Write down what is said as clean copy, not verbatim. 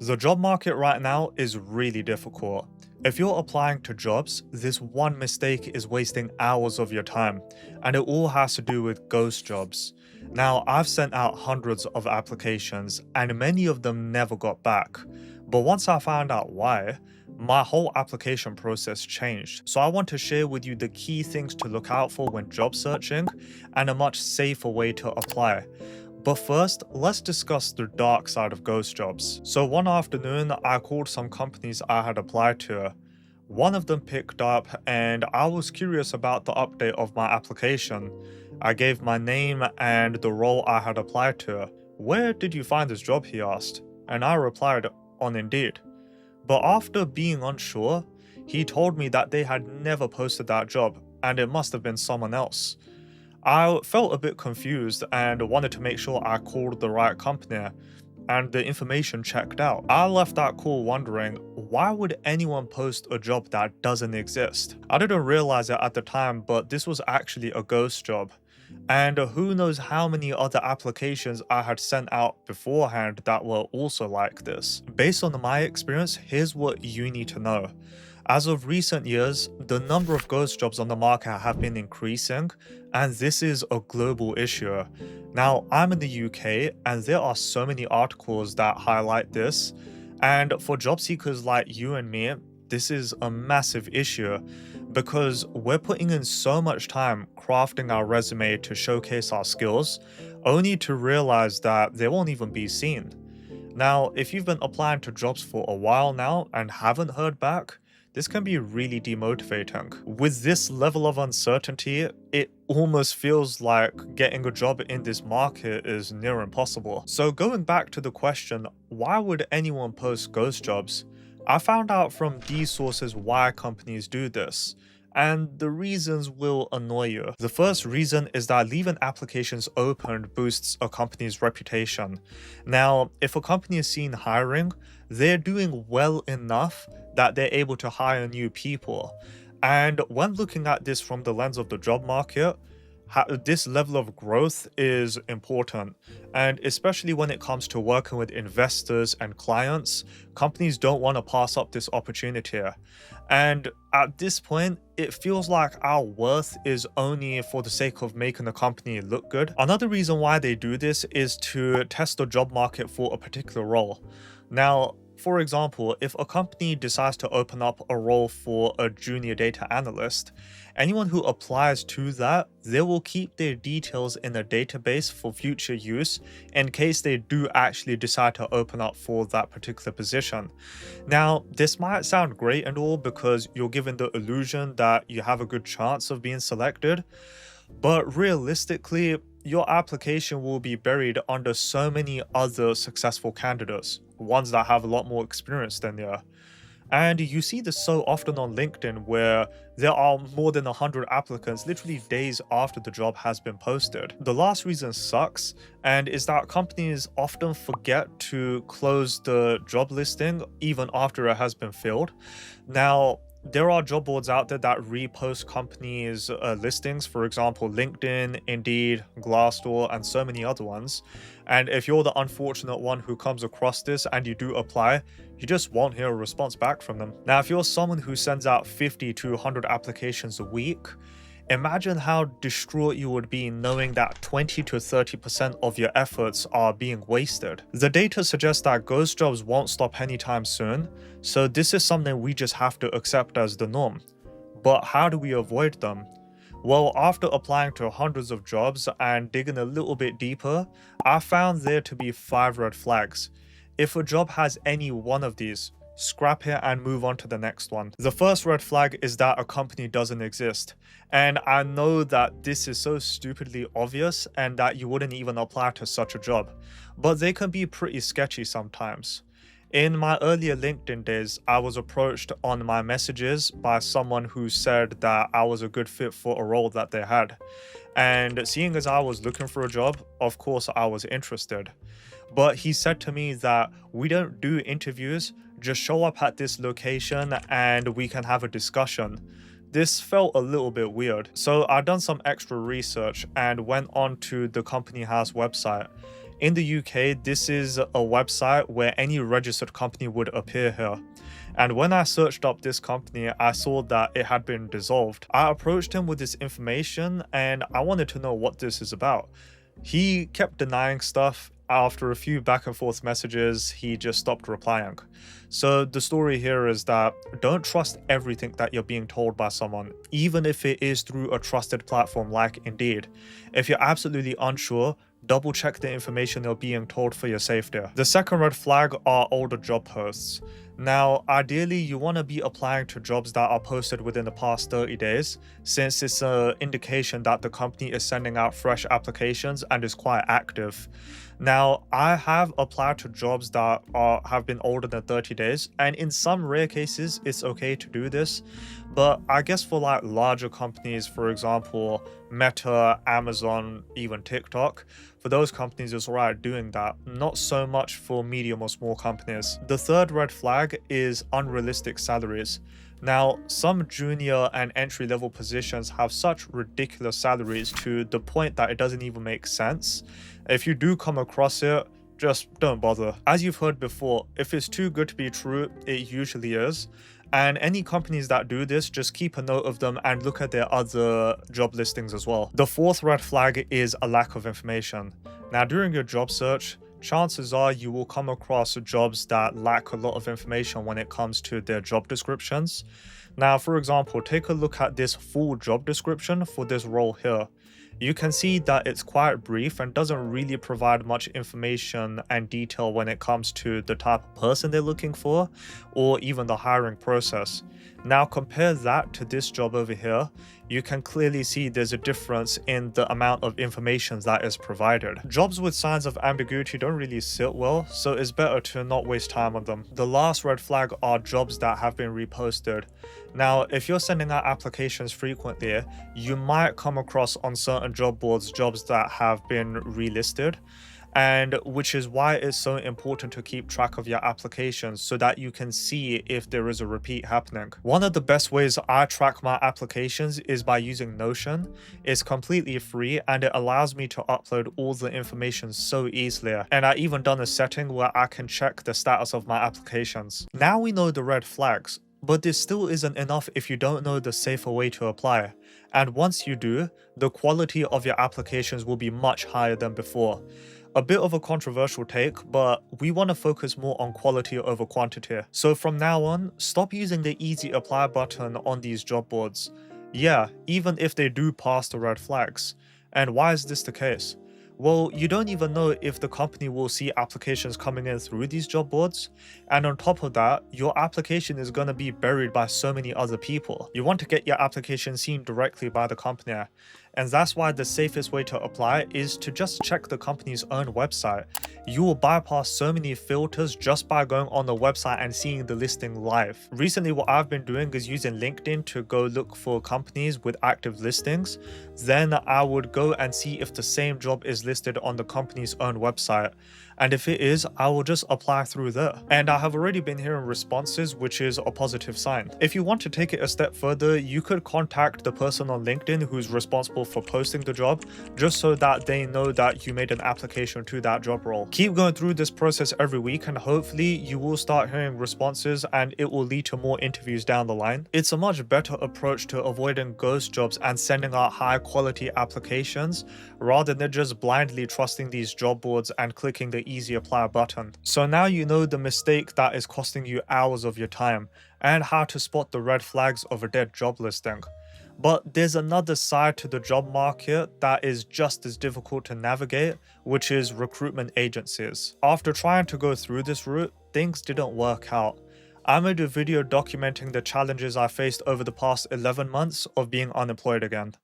The job market right now is really difficult. If you're applying to jobs, this one mistake is wasting hours of your time, and it all has to do with ghost jobs. Now, I've sent out hundreds of applications, and many of them never got back. But once I found out why, my whole application process changed. So I want to share with you the key things to look out for when job searching and a much safer way to apply. But first, let's discuss the dark side of ghost jobs. So one afternoon, I called some companies I had applied to. One of them picked up and I was curious about the update of my application. I gave my name and the role I had applied to. "Where did you find this job?" he asked, and I replied, "On Indeed." But after being unsure, he told me that they had never posted that job and it must have been someone else. I felt a bit confused and wanted to make sure I called the right company and the information checked out. I left that call wondering, why would anyone post a job that doesn't exist? I didn't realize it at the time, but this was actually a ghost job. And who knows how many other applications I had sent out beforehand that were also like this. Based on my experience, here's what you need to know. As of recent years, the number of ghost jobs on the market have been increasing, and this is a global issue. Now, I'm in the UK, and there are so many articles that highlight this, and for job seekers like you and me, this is a massive issue because we're putting in so much time crafting our resume to showcase our skills, only to realize that they won't even be seen. Now, if you've been applying to jobs for a while now and haven't heard back, this can be really demotivating. With this level of uncertainty, it almost feels like getting a job in this market is near impossible. So going back to the question, why would anyone post ghost jobs? I found out from these sources why companies do this, and the reasons will annoy you. The first reason is that leaving applications open boosts a company's reputation. Now, if a company is seen hiring, they're doing well enough that they're able to hire new people. And when looking at this from the lens of the job market, this level of growth is important, and especially when it comes to working with investors and clients, companies don't want to pass up this opportunity. And at this point, it feels like our worth is only for the sake of making the company look good. Another reason why they do this is to test the job market for a particular role. Now, for example, if a company decides to open up a role for a junior data analyst, anyone who applies to that, they will keep their details in a database for future use in case they do actually decide to open up for that particular position. Now, this might sound great and all because you're given the illusion that you have a good chance of being selected, but realistically, your application will be buried under so many other successful candidates, ones that have a lot more experience than you. And you see this so often on LinkedIn where there are more than 100 applicants literally days after the job has been posted. The last reason sucks, and is that companies often forget to close the job listing even after it has been filled. Now, there are job boards out there that repost companies' listings, for example, LinkedIn, Indeed, Glassdoor, and so many other ones. And if you're the unfortunate one who comes across this and you do apply, you just won't hear a response back from them. Now, if you're someone who sends out 50 to 100 applications a week, imagine how distraught you would be knowing that 20 to 30% of your efforts are being wasted. The data suggests that ghost jobs won't stop anytime soon, so this is something we just have to accept as the norm. But how do we avoid them? Well, after applying to hundreds of jobs and digging a little bit deeper, I found there to be 5 red flags. If a job has any one of these, scrap it and move on to the next one. The first red flag is that a company doesn't exist. And I know that this is so stupidly obvious and that you wouldn't even apply to such a job, but they can be pretty sketchy sometimes. In my earlier LinkedIn days, I was approached on my messages by someone who said that I was a good fit for a role that they had. And seeing as I was looking for a job, of course I was interested. But he said to me that we don't do interviews, just show up at this location and we can have a discussion. This felt a little bit weird, so I done some extra research and went on to the company house website. In the UK, this is a website where any registered company would appear here. And when I searched up this company, I saw that it had been dissolved. I approached him with this information and I wanted to know what this is about. He kept denying stuff. After a few back and forth messages, he just stopped replying. So the story here is that don't trust everything that you're being told by someone, even if it is through a trusted platform like Indeed. If you're absolutely unsure, double check the information you're being told for your safety. The second red flag are older job posts. Now, ideally, you want to be applying to jobs that are posted within the past 30 days, since it's an indication that the company is sending out fresh applications and is quite active. Now, I have applied to jobs that have been older than 30 days, and in some rare cases, it's okay to do this. But I guess for like larger companies, for example, Meta, Amazon, even TikTok, for those companies, it's alright doing that. Not so much for medium or small companies. The third red flag is unrealistic salaries. Now, some junior and entry-level positions have such ridiculous salaries to the point that it doesn't even make sense. If you do come across it, just don't bother. As you've heard before, if it's too good to be true, it usually is. And any companies that do this, just keep a note of them and look at their other job listings as well. The fourth red flag is a lack of information. Now, during your job search, chances are you will come across jobs that lack a lot of information when it comes to their job descriptions. Now, for example, take a look at this full job description for this role here. You can see that it's quite brief and doesn't really provide much information and detail when it comes to the type of person they're looking for or even the hiring process. Now compare that to this job over here. You can clearly see there's a difference in the amount of information that is provided. Jobs with signs of ambiguity don't really sit well, so it's better to not waste time on them. The last red flag are jobs that have been reposted. Now, if you're sending out applications frequently, you might come across on certain job boards jobs that have been relisted, and which is why it's so important to keep track of your applications so that you can see if there is a repeat happening. One of the best ways I track my applications is by using Notion. It's completely free and it allows me to upload all the information so easily. And I even done a setting where I can check the status of my applications. Now we know the red flags, but this still isn't enough if you don't know the safer way to apply. And once you do, the quality of your applications will be much higher than before. A bit of a controversial take, but we want to focus more on quality over quantity. So from now on, stop using the easy apply button on these job boards. Yeah, even if they do pass the red flags. And why is this the case? Well, you don't even know if the company will see applications coming in through these job boards. And on top of that, your application is going to be buried by so many other people. You want to get your application seen directly by the company. And that's why the safest way to apply is to just check the company's own website. You will bypass so many filters just by going on the website and seeing the listing live. Recently, what I've been doing is using LinkedIn to go look for companies with active listings. Then I would go and see if the same job is listed on the company's own website. And if it is, I will just apply through there. And I have already been hearing responses, which is a positive sign. If you want to take it a step further, you could contact the person on LinkedIn who's responsible for posting the job, just so that they know that you made an application to that job role. Keep going through this process every week and hopefully you will start hearing responses and it will lead to more interviews down the line. It's a much better approach to avoiding ghost jobs and sending out high quality applications rather than just blindly trusting these job boards and clicking the easy apply button. So now you know the mistake that is costing you hours of your time and how to spot the red flags of a dead job listing. But there's another side to the job market that is just as difficult to navigate, which is recruitment agencies. After trying to go through this route, things didn't work out. I made a video documenting the challenges I faced over the past 11 months of being unemployed again.